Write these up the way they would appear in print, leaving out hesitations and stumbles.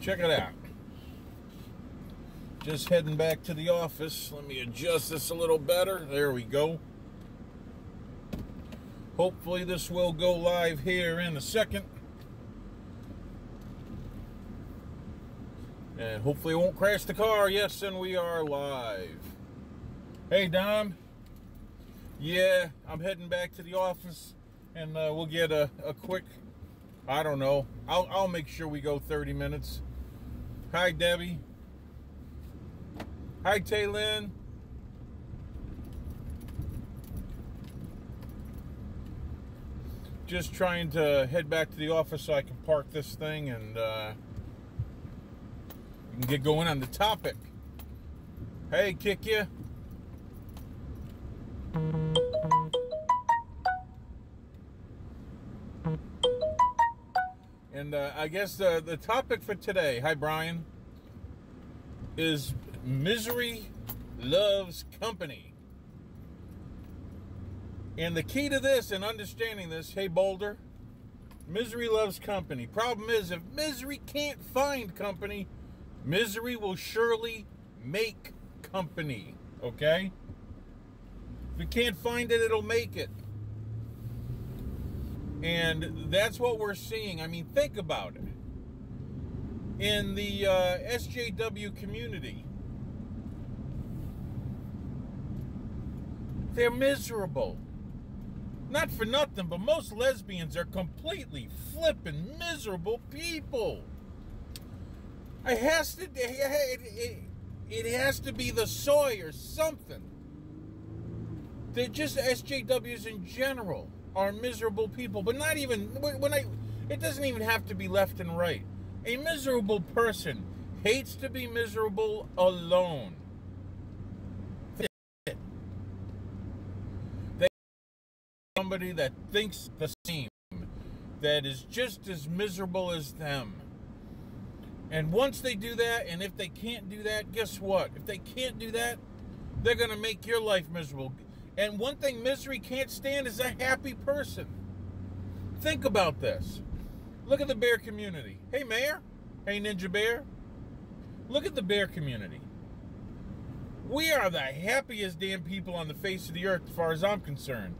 check it out. Just heading back to the office. Let me adjust this a little better. There we go. Hopefully this will go live here in a second. And hopefully it won't crash the car. Yes, and we are live. Hey, Dom. Yeah, I'm heading back to the office. And we'll get a quick, I don't know. I'll make sure we go 30 minutes. Hi, Debbie. Hi, Taylin. Just trying to head back to the office so I can park this thing and we can get going on the topic. Hey, kick ya. And I guess the topic for today, hi Brian, is misery loves company. And the key to this and understanding this, hey Boulder, misery loves company. Problem is, if misery can't find company, misery will surely make company, okay? If it can't find it, it'll make it. And that's what we're seeing. I mean, think about it. In the SJW community, they're miserable. Not for nothing, but most lesbians are completely flippin' miserable people. It has to be the soy or something. They're just SJWs in general are miserable people, but not even it doesn't even have to be left and right. A miserable person hates to be miserable alone. They somebody that thinks the same, that is just as miserable as them. And once they do that, and if they can't do that, guess what? If they can't do that, they're going to make your life miserable. And one thing misery can't stand is a happy person. Think about this. Look at the bear community. Hey, Mayor. Hey, Ninja Bear. Look at the bear community. We are the happiest damn people on the face of the earth as far as I'm concerned.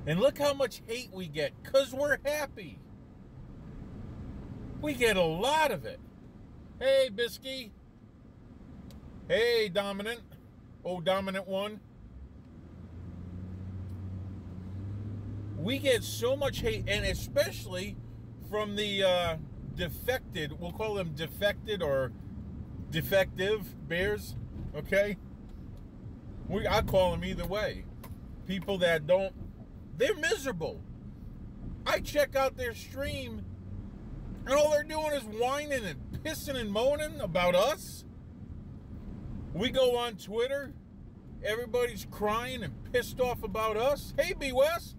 And look how much hate we get because we're happy. We get a lot of it. Hey, Bisky. Hey, Dominant. Oh, Dominant One. We get so much hate, and especially from the defected, we'll call them defected or defective bears, okay? I call them either way. People that they're miserable. I check out their stream, and all they're doing is whining and pissing and moaning about us. We go on Twitter, everybody's crying and pissed off about us. Hey, B West.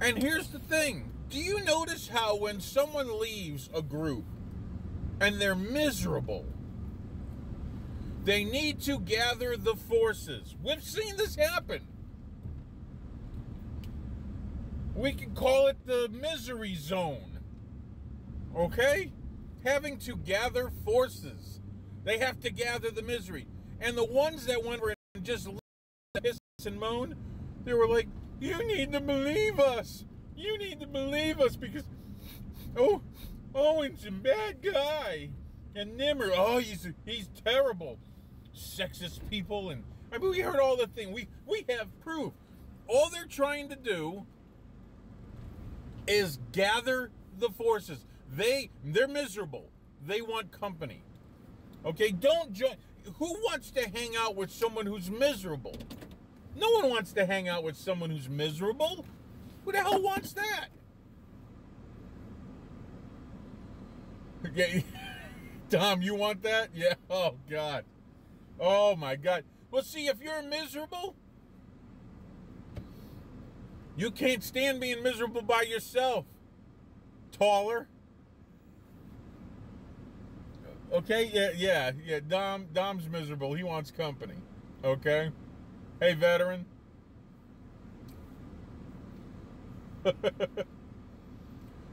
And here's the thing. Do you notice how when someone leaves a group and they're miserable, they need to gather the forces? We've seen this happen. We can call it the misery zone. Okay? Having to gather forces. They have to gather the misery. And the ones that went and just piss and moan, they were like, you need to believe us. You need to believe us because, Owen's a bad guy. And Nimmer, he's terrible. Sexist people. And I mean, we heard all the thing. We have proof. All they're trying to do is gather the forces. They're miserable. They want company. Okay, don't join. Who wants to hang out with someone who's miserable? No one wants to hang out with someone who's miserable. Who the hell wants that? Okay. Tom, you want that? Yeah. Oh, God. Oh, my God. Well, see, if you're miserable, you can't stand being miserable by yourself. Taller. Okay? Yeah. Dom's miserable. He wants company. Okay? Hey, veteran.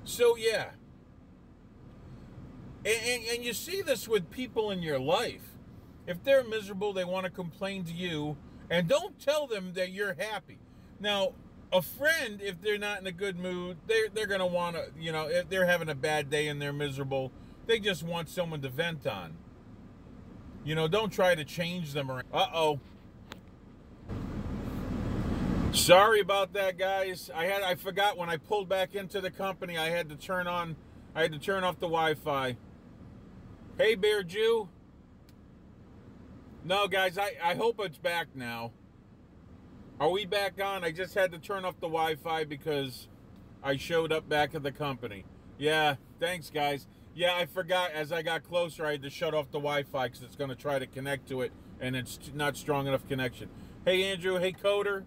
So, yeah. And you see this with people in your life. If they're miserable, they want to complain to you, and don't tell them that you're happy. Now, a friend, if they're not in a good mood, they're going to want to, if they're having a bad day and they're miserable, they just want someone to vent on. Don't try to change them around. Uh-oh. Sorry about that, guys. I forgot when I pulled back into the company, I had to turn off the Wi-Fi. Hey, Bear Jew. No, guys, I hope it's back now. Are we back on? I just had to turn off the Wi-Fi because I showed up back at the company. Yeah, thanks, guys. Yeah, I forgot. As I got closer, I had to shut off the Wi-Fi because it's going to try to connect to it, and it's not strong enough connection. Hey, Andrew. Hey, Coder.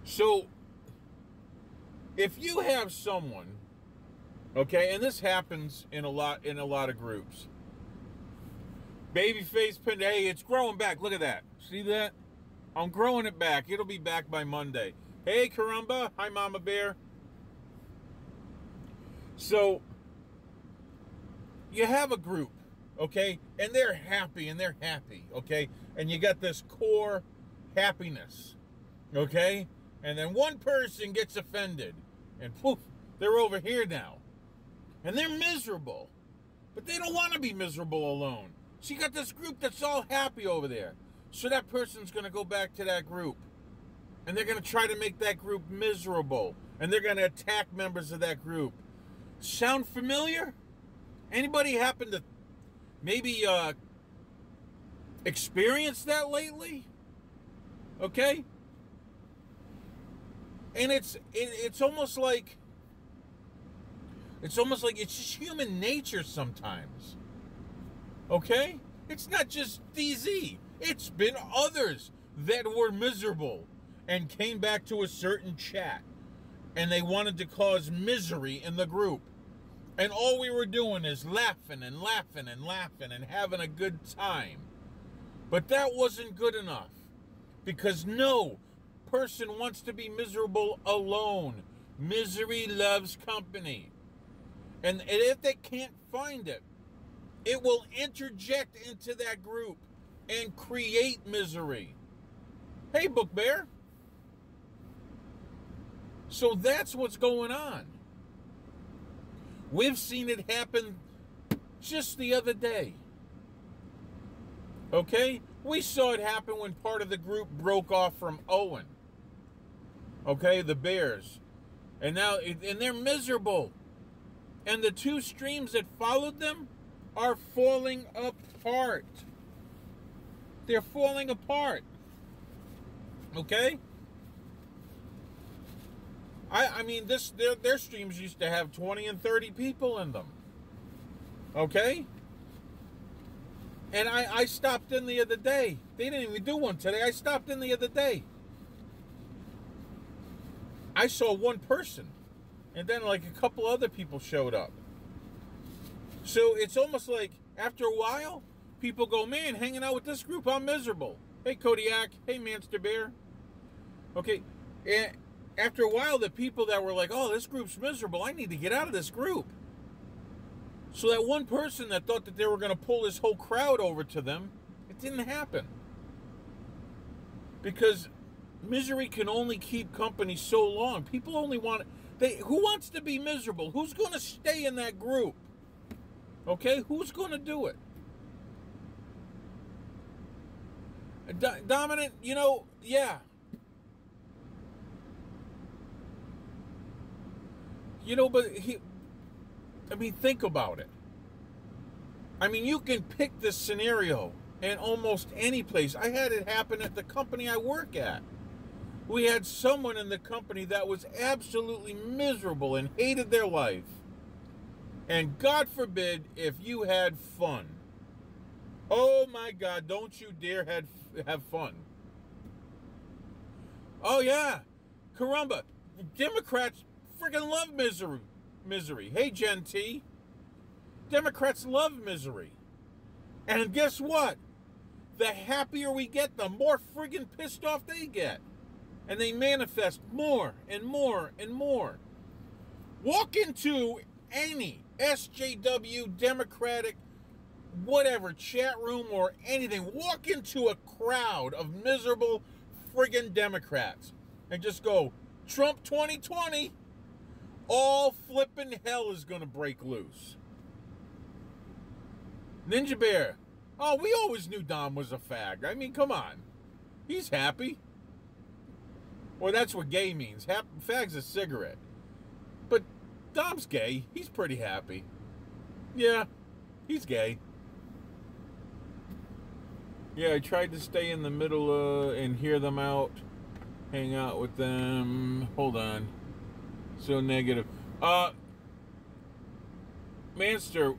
So, if you have someone, okay, and this happens in a lot of groups. Babyface pinned. Hey, it's growing back. Look at that. See that? I'm growing it back. It'll be back by Monday. Hey, Caramba. Hi, Mama Bear. So, you have a group, okay? And they're happy, okay? And you got this core happiness, okay? And then one person gets offended, and poof, they're over here now. And they're miserable. But they don't want to be miserable alone. So you got this group that's all happy over there. So that person's going to go back to that group. And they're going to try to make that group miserable. And they're going to attack members of that group. Sound familiar? Anybody happen to maybe experience that lately? Okay? And it's almost like it's just human nature sometimes. Okay? It's not just DZ. It's been others that were miserable and came back to a certain chat. And they wanted to cause misery in the group. And all we were doing is laughing and laughing and laughing and having a good time. But that wasn't good enough. Because no person wants to be miserable alone. Misery loves company. And if they can't find it, it will interject into that group and create misery. Hey, Book Bear. So that's what's going on. We've seen it happen just the other day. Okay? We saw it happen when part of the group broke off from Owen. Okay, the Bears. And they're miserable. And the two streams that followed them are falling apart. They're falling apart. Okay? I mean, their streams used to have 20 and 30 people in them. Okay? And I stopped in the other day. They didn't even do one today. I stopped in the other day. I saw one person. And then like a couple other people showed up. So it's almost like after a while, people go, man, hanging out with this group, I'm miserable. Hey, Kodiak. Hey, Manster Bear. Okay. And after a while, the people that were like, oh, this group's miserable, I need to get out of this group. So that one person that thought that they were going to pull this whole crowd over to them, it didn't happen. Because misery can only keep company so long. People only want... who wants to be miserable? Who's going to stay in that group? Okay? Who's going to do it? Dominant, yeah. But think about it. I mean, you can pick this scenario in almost any place. I had it happen at the company I work at. We had someone in the company that was absolutely miserable and hated their life. And God forbid if you had fun. Oh my God, don't you dare have fun. Oh yeah, caramba, Democrats friggin' love misery. Hey, Gen T. Democrats love misery. And guess what? The happier we get, the more friggin' pissed off they get. And they manifest more and more and more. Walk into any SJW, Democratic, whatever, chat room or anything. Walk into a crowd of miserable friggin' Democrats and just go, Trump 2020. All flippin' hell is going to break loose. Ninja Bear. Oh, we always knew Dom was a fag. I mean, come on. He's happy. Well, that's what gay means. Fag's a cigarette. But Dom's gay. He's pretty happy. Yeah, he's gay. Yeah, I tried to stay in the middle and hear them out. Hang out with them. Hold on. So negative. Manster,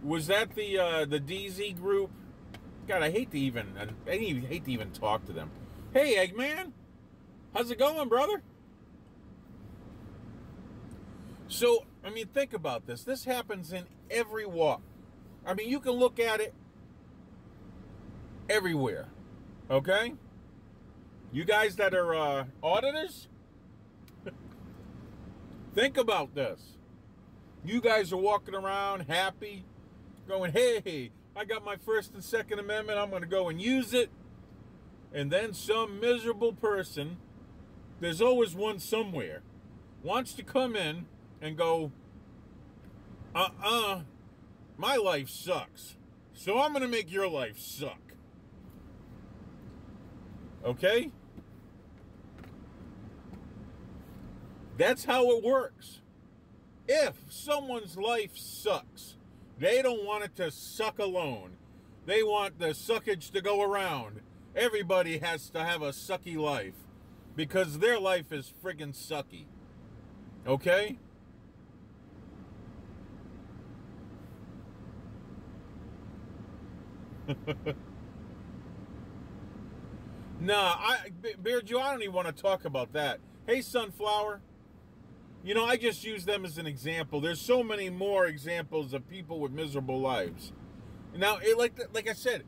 was that the DZ group? God, I hate to even talk to them. Hey, Eggman, how's it going, brother? So, I mean, think about this. This happens in every walk. I mean, you can look at it everywhere. Okay? You guys that are auditors, think about this. You guys are walking around happy, going, hey, I got my First and Second Amendment, I'm going to go and use it. And then some miserable person, there's always one somewhere, wants to come in and go, my life sucks, so I'm going to make your life suck. Okay? That's how it works. If someone's life sucks, they don't want it to suck alone. They want the suckage to go around. Everybody has to have a sucky life because their life is friggin' sucky. Okay? Nah, Bear Jew, I don't even want to talk about that. Hey, Sunflower. You know, I just use them as an example. There's so many more examples of people with miserable lives. Now, like I said,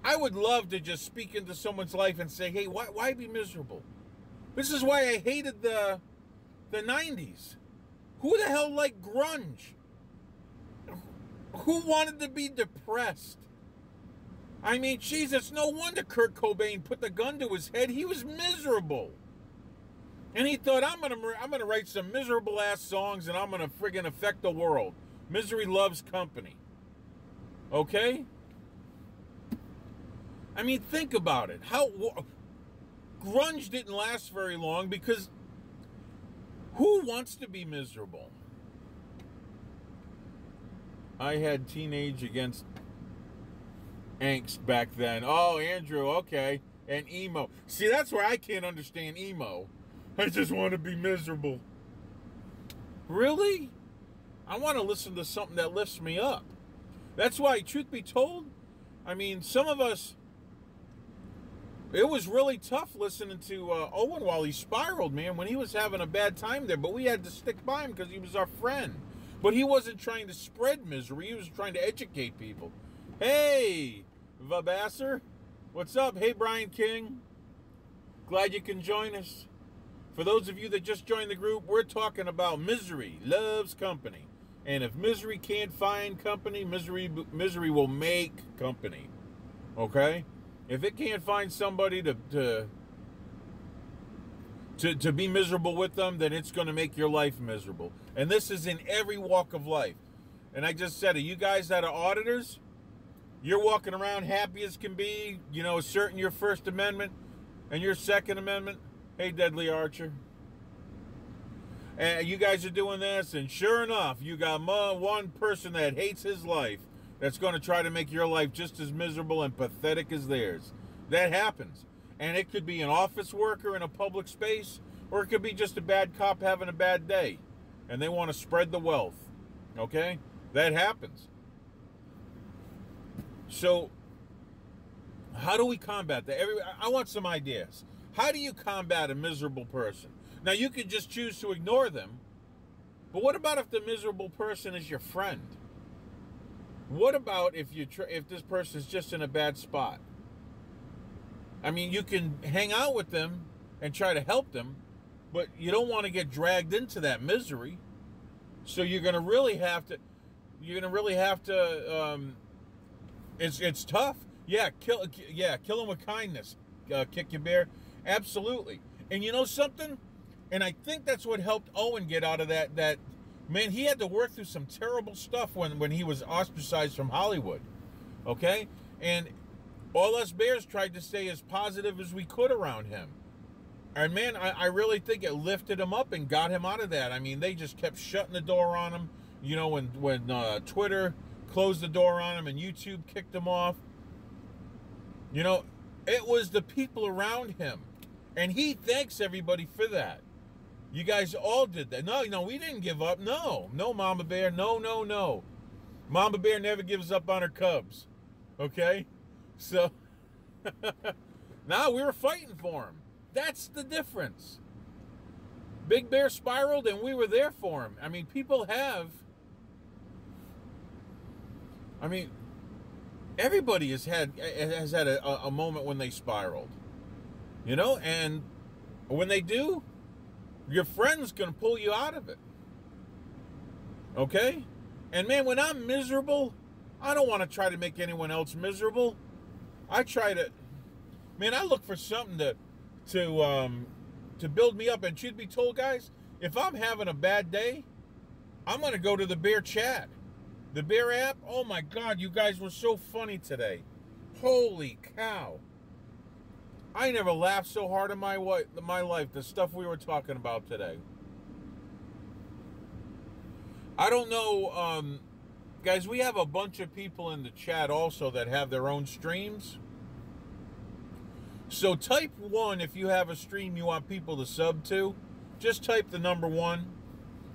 I would love to just speak into someone's life and say, hey, why be miserable? This is why I hated the 90s. Who the hell liked grunge? Who wanted to be depressed? I mean, Jesus, no wonder Kurt Cobain put the gun to his head. He was miserable. And he thought, I'm gonna write some miserable ass songs and I'm gonna friggin' affect the world. Misery loves company. Okay? I mean, think about it. Grunge didn't last very long because who wants to be miserable? I had Teenage Against Angst back then. Oh, Andrew, okay. And emo. See, that's where I can't understand emo. I just want to be miserable. Really? I want to listen to something that lifts me up. That's why, truth be told, I mean, some of us, it was really tough listening to Owen while he spiraled, man, when he was having a bad time there. But we had to stick by him because he was our friend. But he wasn't trying to spread misery. He was trying to educate people. Hey, Vabasser. What's up? Hey, Brian King. Glad you can join us. For those of you that just joined the group, we're talking about misery loves company. And if misery can't find company, misery will make company. Okay? If it can't find somebody to be miserable with them, then it's going to make your life miserable. And this is in every walk of life. And I just said it, you guys that are auditors, you're walking around happy as can be, you know, asserting your First Amendment and your Second Amendment. Hey, Deadly Archer. And you guys are doing this, and sure enough, you got one person that hates his life that's going to try to make your life just as miserable and pathetic as theirs. That happens. And it could be an office worker in a public space, or it could be just a bad cop having a bad day, and they want to spread the wealth. Okay? That happens. So, how do we combat that? I want some ideas. How do you combat a miserable person? Now, you could just choose to ignore them, but what about if the miserable person is your friend? What about if this person is just in a bad spot? I mean, you can hang out with them and try to help them, but you don't want to get dragged into that misery. So you're going to really have to. It's tough. Yeah, kill him with kindness. Kick your bear. Absolutely. And you know something? And I think that's what helped Owen get out of that. Man, he had to work through some terrible stuff when he was ostracized from Hollywood. Okay? And all us Bears tried to stay as positive as we could around him. And man, I really think it lifted him up and got him out of that. I mean, they just kept shutting the door on him. You know, when Twitter closed the door on him and YouTube kicked him off. You know, it was the people around him. And he thanks everybody for that. You guys all did that. No, we didn't give up. No, Mama Bear. No. Mama Bear never gives up on her cubs. Okay? So, now we were fighting for him. That's the difference. Big Bear spiraled and we were there for him. I mean, people have... I mean, everybody has had a moment when they spiraled. You know? And when they do... your friend's going to pull you out of it. Okay? And man, when I'm miserable, I don't want to try to make anyone else miserable. I try to... man, I look for something to build me up. And truth be told, guys, if I'm having a bad day, I'm going to go to the Bear Chat. The Bear app. Oh my God, you guys were so funny today. Holy cow. I never laughed so hard in my life, the stuff we were talking about today. I don't know, guys, we have a bunch of people in the chat also that have their own streams. So type 1 if you have a stream you want people to sub to. Just type the number 1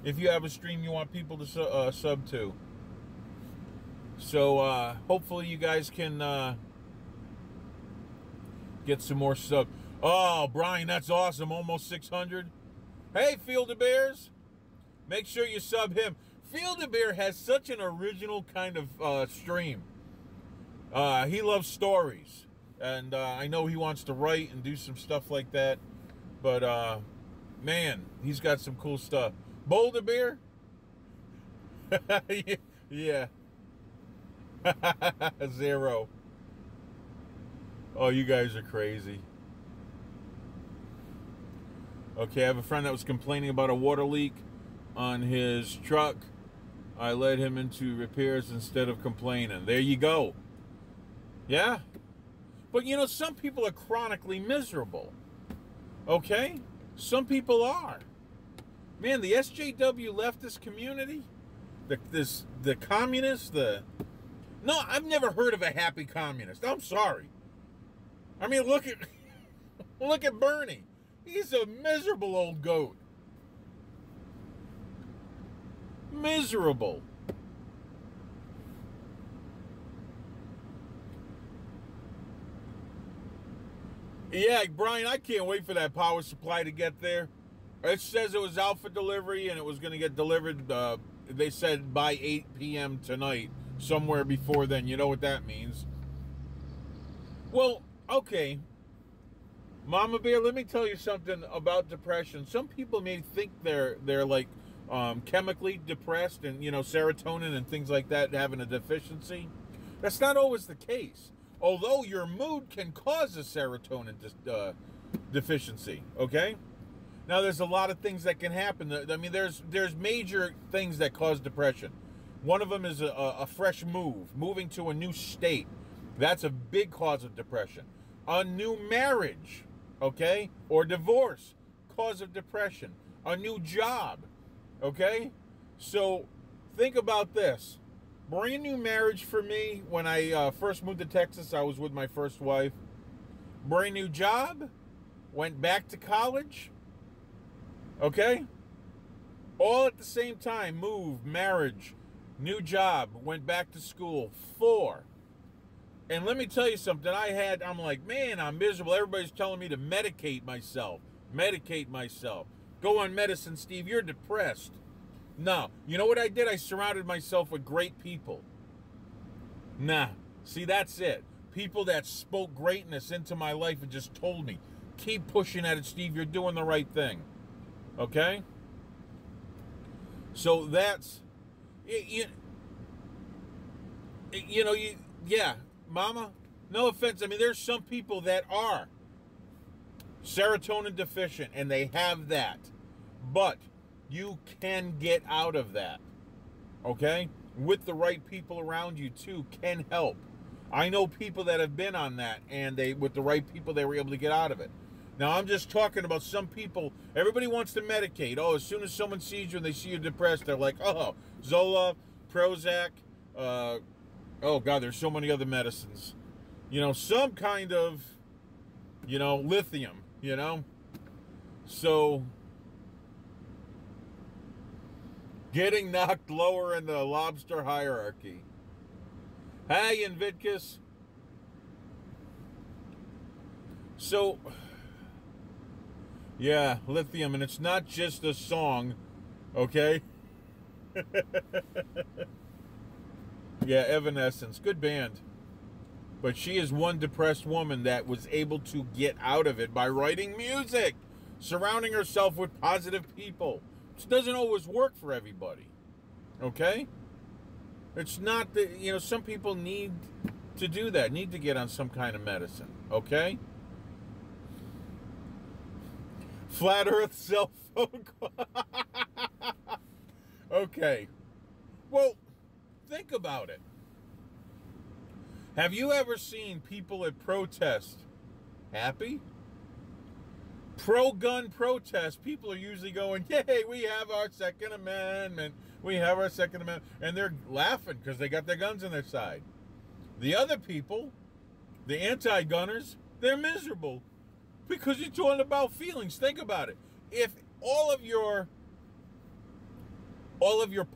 if you have a stream you want people to sub to. So hopefully you guys can... get some more sub. Oh, Brian, that's awesome. Almost 600. Hey, Field of Bears. Make sure you sub him. Field of Bear has such an original kind of stream. He loves stories. And I know he wants to write and do some stuff like that. But, man, he's got some cool stuff. Boulder Bear? Yeah. 0. Oh, you guys are crazy. Okay, I have a friend that was complaining about a water leak on his truck. I led him into repairs instead of complaining. There you go. Yeah? But, you know, some people are chronically miserable. Okay? Some people are. Man, the SJW leftist community, the communists, No, I've never heard of a happy communist. I'm sorry. I mean, look at Bernie. He's a miserable old goat. Miserable. Yeah, Brian, I can't wait for that power supply to get there. It says it was out for delivery and it was going to get delivered, they said, by 8 p.m. tonight. Somewhere before then. You know what that means. Well, okay. Mama Bear, let me tell you something about depression. Some people may think they're like chemically depressed and, you know, serotonin and things like that, having a deficiency. That's not always the case. Although your mood can cause a serotonin deficiency, okay? Now, there's a lot of things that can happen. I mean, there's major things that cause depression. One of them is a fresh moving to a new state. That's a big cause of depression. A new marriage, okay, or divorce, cause of depression. A new job, okay? So think about this. Brand new marriage for me. When I first moved to Texas, I was with my first wife. Brand new job. Went back to college. Okay? All at the same time. Move, marriage, new job, went back to school. 4. And let me tell you something. I'm like, man, I'm miserable. Everybody's telling me to medicate myself. Medicate myself. Go on medicine, Steve. You're depressed. No. You know what I did? I surrounded myself with great people. Nah. See, that's it. People that spoke greatness into my life and just told me, keep pushing at it, Steve. You're doing the right thing. Okay? So that's, you know, yeah, mama, no offense. I mean, there's some people that are serotonin deficient and they have that. But you can get out of that. Okay? With the right people around you too can help. I know people that have been on that, and with the right people they were able to get out of it. Now I'm just talking about some people. Everybody wants to medicate. Oh, as soon as someone sees you and they see you depressed, they're like, oh, Zola, Prozac, oh God, there's so many other medicines. You know, some kind of, you know, lithium, you know. So getting knocked lower in the lobster hierarchy. Hey, Invictus. So, yeah, lithium, and it's not just a song, okay? Yeah, Evanescence, good band. But she is one depressed woman that was able to get out of it by writing music, surrounding herself with positive people. It doesn't always work for everybody, okay? It's not that, you know, some people need to do that, need to get on some kind of medicine, okay? Flat Earth cell phone call. Okay. Well, think about it. Have you ever seen people at protest happy? Pro-gun protest, people are usually going, yay, we have our Second Amendment. We have our Second Amendment. And they're laughing because they got their guns on their side. The other people, the anti-gunners, they're miserable because you're talking about feelings. Think about it. If all of your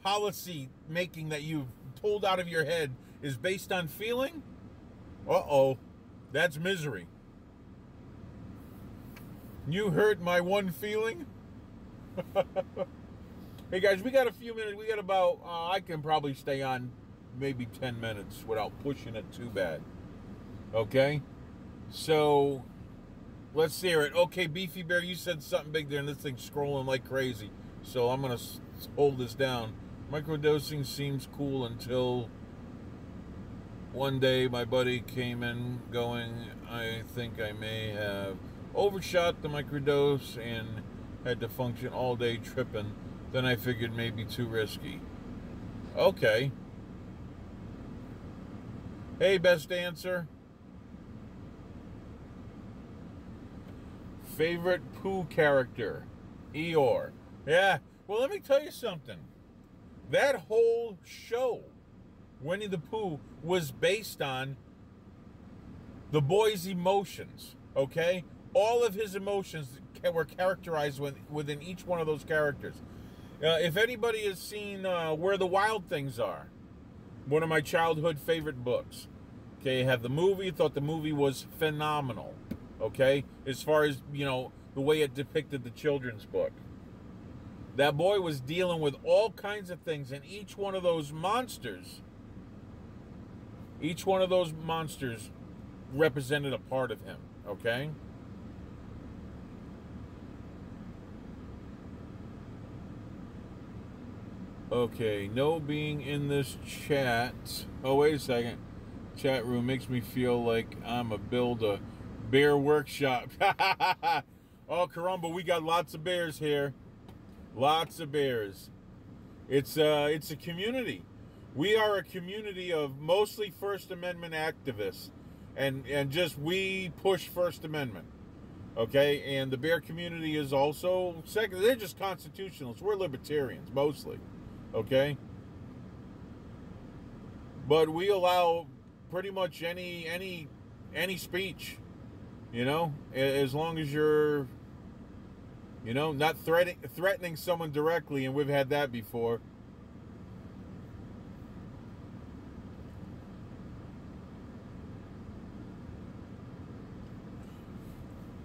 policy making that you've pulled out of your head is based on feeling, uh-oh, that's misery. You hurt my one feeling? Hey guys, we got a few minutes. We got about, I can probably stay on maybe 10 minutes without pushing it too bad. Okay? So, let's hear it. Okay, Beefy Bear, you said something big there and this thing's scrolling like crazy. So I'm going to hold this down. Microdosing seems cool until one day my buddy came in going, I think I may have overshot the microdose and had to function all day tripping. Then I figured maybe too risky. Okay. Hey, best answer. Favorite Pooh character? Eeyore. Yeah. Well, let me tell you something. That whole show, Winnie the Pooh, was based on the boy's emotions, okay? All of his emotions were characterized within each one of those characters. If anybody has seen Where the Wild Things Are, one of my childhood favorite books, okay, have the movie, thought the movie was phenomenal, okay, as far as, you know, the way it depicted the children's book. That boy was dealing with all kinds of things, and each one of those monsters represented a part of him, okay? Okay, no being in this chat. Oh, wait a second. Chat room makes me feel like I'm a bear workshop. Oh, caramba, we got lots of bears here. Lots of bears. It's a community. We are a community of mostly First Amendment activists, and just we push First Amendment. Okay, and the bear community is also second. They're just constitutionalists. We're libertarians mostly. Okay, but we allow pretty much any speech. You know, as long as you're, you know, not threatening someone directly, and we've had that before.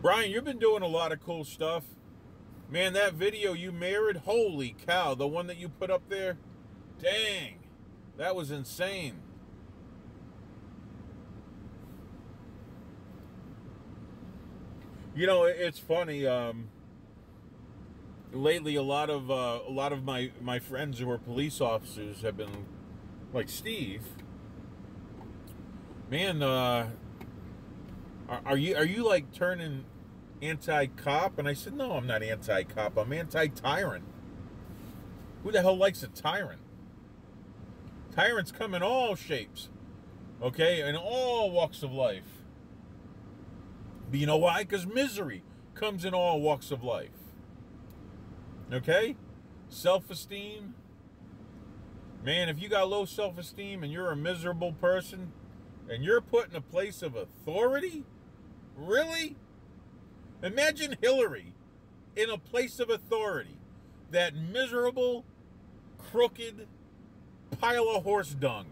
Brian, you've been doing a lot of cool stuff. Man, that video you married, holy cow, the one that you put up there, dang, that was insane. You know, it's funny, lately a lot of my friends who are police officers have been like, Steve, man, are you like turning anti-cop? And I said, no, I'm not anti-cop. I'm anti-tyrant. Who the hell likes a tyrant? Tyrants come in all shapes, okay, in all walks of life. But you know why? Because misery comes in all walks of life. Okay? Self-esteem. Man, if you got low self-esteem and you're a miserable person and you're put in a place of authority, really? Imagine Hillary in a place of authority. That miserable, crooked pile of horse dung.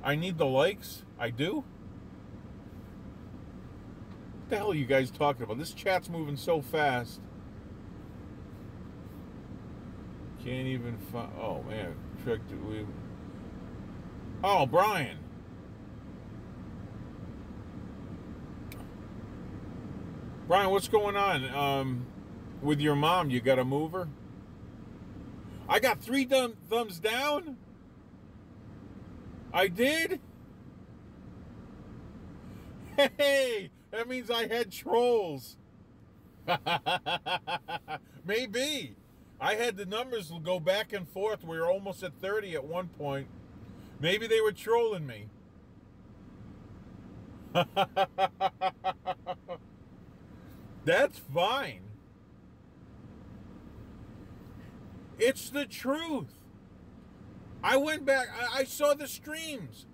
I need the likes. I do. What the hell are you guys talking about? This chat's moving so fast. Can't even find. Oh man, tricked. Oh, Brian. Brian, what's going on with your mom? You got a mover? I got 3 thumbs down. I did. Hey, that means I had trolls. Maybe. I had the numbers go back and forth. We were almost at 30 at one point. Maybe they were trolling me. That's fine. It's the truth. I went back. I saw the streams.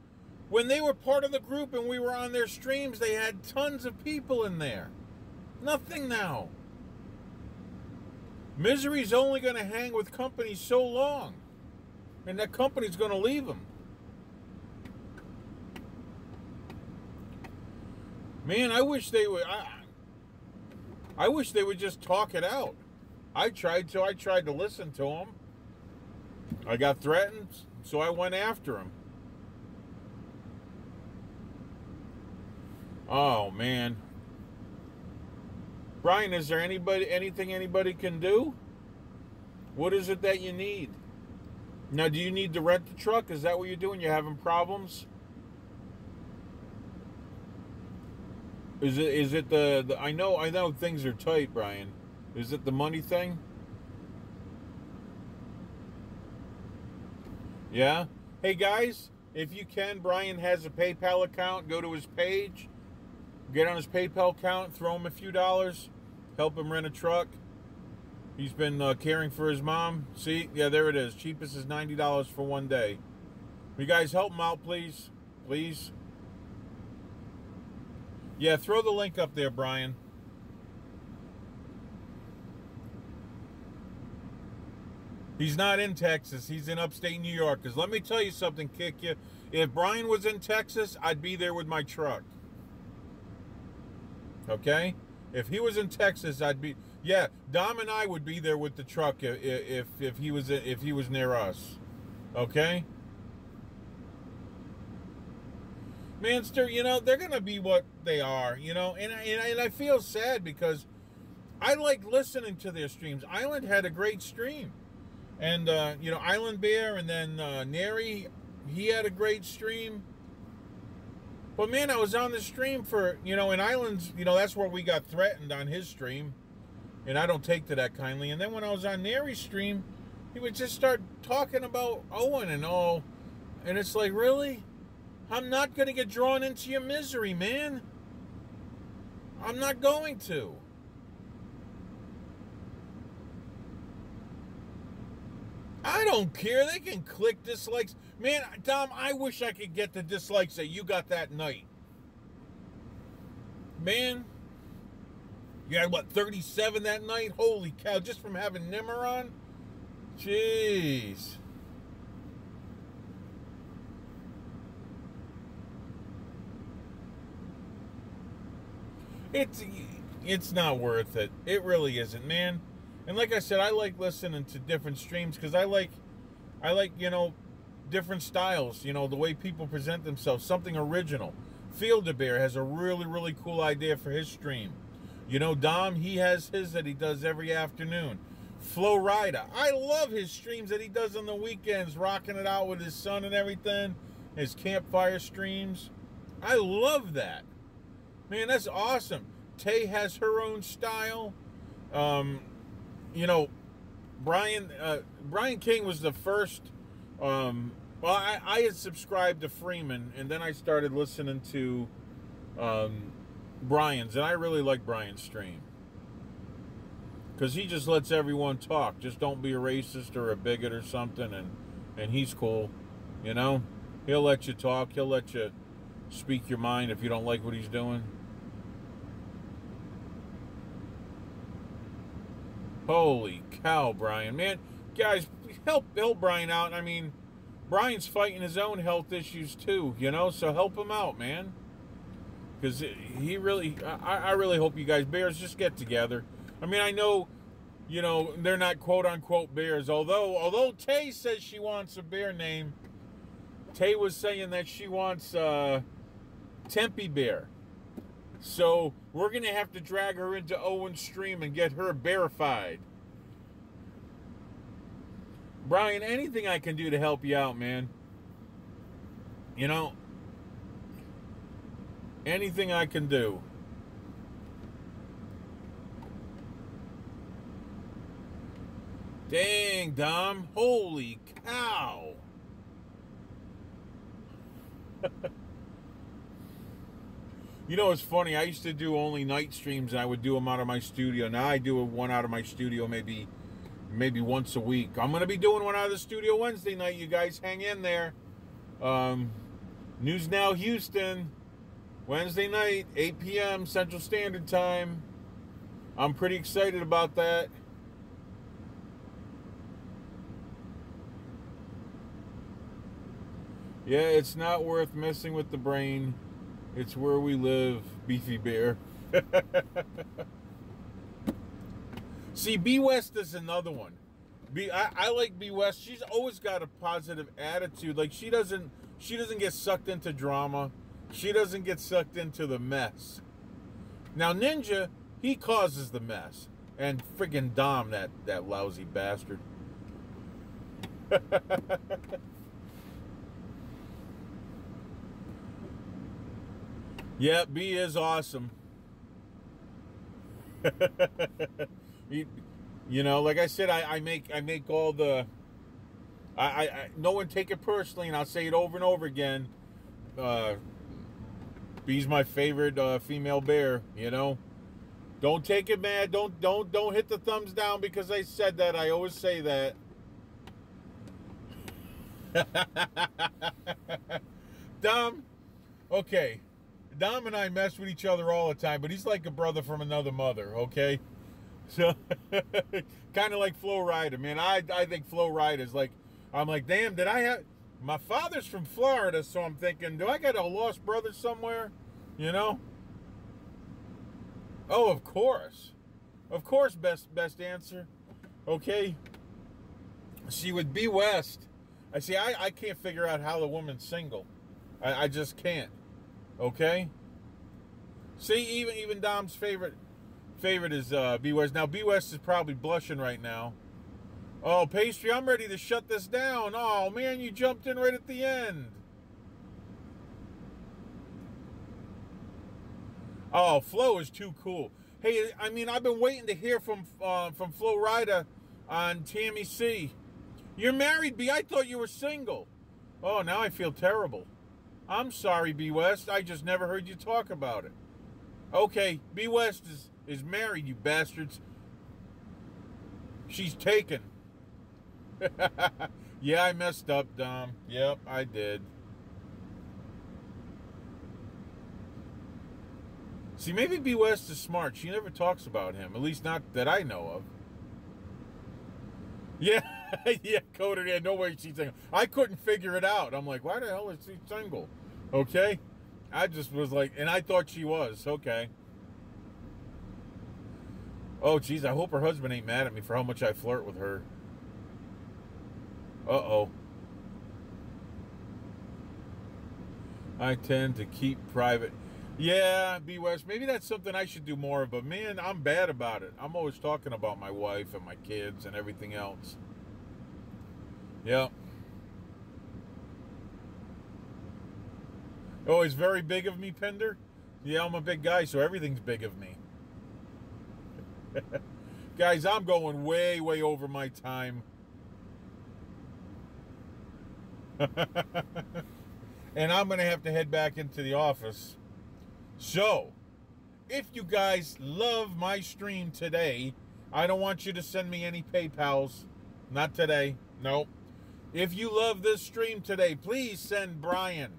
When they were part of the group and we were on their streams, they had tons of people in there. Nothing now. Misery's only going to hang with companies so long. And that company's going to leave them. Man, I wish they would. I wish they would just talk it out. I tried to listen to them. I got threatened, so I went after him. Oh man, Brian, is there anything anybody can do? What is it that you need? Now, do you need to rent the truck? Is that what you're doing? You're having problems? Is it the I know things are tight, Brian. Is it the money thing? Yeah? Hey guys, if you can, Brian has a PayPal account. Go to his page. Get on his PayPal account, throw him a few dollars, help him rent a truck. He's been caring for his mom. See? Yeah, there it is. Cheapest is $90 for one day. You guys help him out, please. Please. Yeah, throw the link up there, Brian. He's not in Texas. He's in upstate New York. Because let me tell you something, Kick You. If Brian was in Texas, I'd be there with my truck. Okay? If he was in Texas, I'd be... Yeah, Dom and I would be there with the truck if he was near us. Okay? Manster, you know, they're going to be what they are, you know? And I feel sad because I like listening to their streams. Island had a great stream. And, you know, Island Bear and then Neri, he had a great stream. But, man, I was on the stream for, you know, in Islands, you know, that's where we got threatened on his stream. And I don't take to that kindly. And then when I was on Neri's stream, he would just start talking about Owen and all. And it's like, really? I'm not going to get drawn into your misery, man. I'm not going to. I don't care. They can click dislikes. Man, Dom, I wish I could get the dislikes that you got that night. Man, you had, what, 37 that night? Holy cow, just from having Nimmer on? Jeez. It's not worth it. It really isn't, man. And like I said, I like listening to different streams because I like, you know, different styles, you know, the way people present themselves, something original. Field-A-Bear has a really, really cool idea for his stream. You know, Dom, he has his that he does every afternoon. Flo Rida, I love his streams that he does on the weekends, rocking it out with his son and everything. His campfire streams. I love that. Man, that's awesome. Tay has her own style. You know, Brian King was the first. Well, I had subscribed to Freeman, and then I started listening to Brian's, and I really like Brian's stream because he just lets everyone talk. Just don't be a racist or a bigot or something, and he's cool. You know, he'll let you talk. He'll let you speak your mind if you don't like what he's doing. Holy cow, Brian, man, guys, help Brian out. I mean, Brian's fighting his own health issues too, you know, so help him out, man. Because he really, I really hope you guys, bears, just get together. I mean, I know, you know, they're not quote-unquote bears, although Tay says she wants a bear name. Tay was saying that she wants Tempe Bear. So we're going to have to drag her into Owen's stream and get her bearified. Brian, anything I can do to help you out, man. You know, anything I can do. Dang, Dom. Holy cow. You know, it's funny. I used to do only night streams, and I would do them out of my studio. Now I do one out of my studio maybe once a week. I'm going to be doing one out of the studio Wednesday night. You guys hang in there. News Now Houston, Wednesday night, 8 p.m. Central Standard Time. I'm pretty excited about that. Yeah, it's not worth messing with the brain. It's where we live, Beefy Bear. See, B West is another one. I like B West. She's always got a positive attitude. Like she doesn't get sucked into drama. She doesn't get sucked into the mess. Now Ninja, he causes the mess. And friggin' Dom, that lousy bastard. Yeah, B is awesome. You know, like I said, I make all the. No one take it personally, and I'll say it over and over again. B's my favorite female bear. You know, don't take it mad. Don't hit the thumbs down because I said that. I always say that. Dom, okay. Dom and I mess with each other all the time, but he's like a brother from another mother, okay? So, kind of like Flo Rida, man. I think Flo Rida is like, I'm like, damn, did I have... My father's from Florida, so I'm thinking, do I got a lost brother somewhere? You know? Oh, of course. Of course, best answer. Okay? See, with B West, I can't figure out how the woman's single. I just can't. Okay. See, even Dom's favorite is B West. Now B West is probably blushing right now. Oh, Pastry, I'm ready to shut this down. Oh man, you jumped in right at the end. Oh, Flo is too cool. Hey, I mean, I've been waiting to hear from Flo Rida on Tammy C. You're married, B. I thought you were single. Oh, now I feel terrible. I'm sorry, B West. I just never heard you talk about it. Okay, B West is married, you bastards. She's taken. Yeah, I messed up, Dom. Yep, I did. See, maybe B West is smart. She never talks about him, at least not that I know of. Yeah, yeah, Coder, yeah, no way she's single. I couldn't figure it out. I'm like, why the hell is she single? Okay? I just was like, and I thought she was. Okay. Oh, geez, I hope her husband ain't mad at me for how much I flirt with her. Uh-oh. I tend to keep private. Yeah, B West. Maybe that's something I should do more of. But man, I'm bad about it. I'm always talking about my wife and my kids and everything else. Yeah. Oh, it's very big of me, Pender? Yeah, I'm a big guy, so everything's big of me. Guys, I'm going way, way over my time. And I'm going to have to head back into the office. So, if you guys love my stream today, I don't want you to send me any PayPals. Not today. Nope. If you love this stream today, please send Brian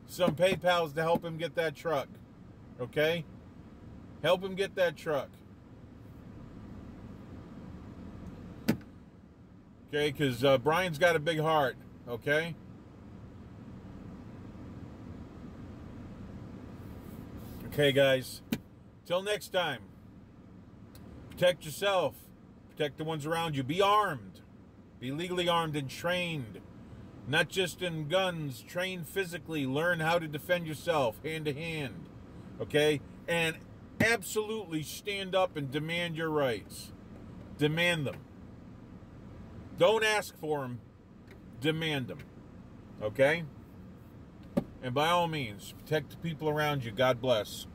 some PayPals to help him get that truck. Okay? Help him get that truck. Okay, because Brian's got a big heart. Okay? Okay, guys. Till next time. Protect yourself. Protect the ones around you. Be armed. Be legally armed and trained. Not just in guns. Train physically. Learn how to defend yourself hand to hand. Okay? And absolutely stand up and demand your rights. Demand them. Don't ask for them. Demand them. Okay? And by all means, protect the people around you. God bless.